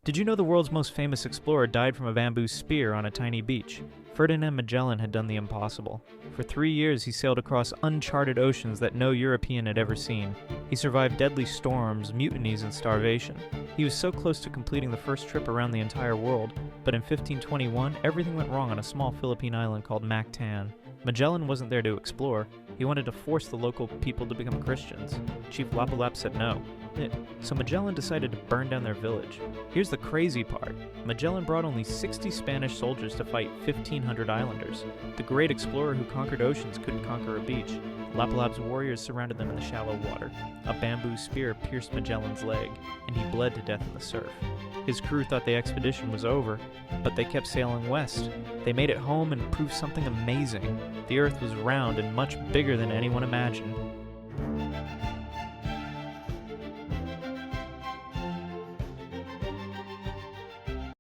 Did you know the world's most famous explorer died from a bamboo spear on a tiny beach? Ferdinand Magellan had done the impossible. For 3 years, he sailed across uncharted oceans that no European had ever seen. He survived deadly storms, mutinies, and starvation. He was so close to completing the first trip around the entire world, but in 1521, everything went wrong on a small Philippine island called Mactan. Magellan wasn't there to explore. He wanted to force the local people to become Christians. Chief Lapu-Lapu said no. So Magellan decided to burn down their village. Here's the crazy part. Magellan brought only 60 Spanish soldiers to fight 1,500 islanders. The great explorer who conquered oceans couldn't conquer a beach. Lapu-Lapu's warriors surrounded them in the shallow water. A bamboo spear pierced Magellan's leg, and he bled to death in the surf. His crew thought the expedition was over, but they kept sailing west. They made it home and proved something amazing. The Earth was round and much bigger than anyone imagined.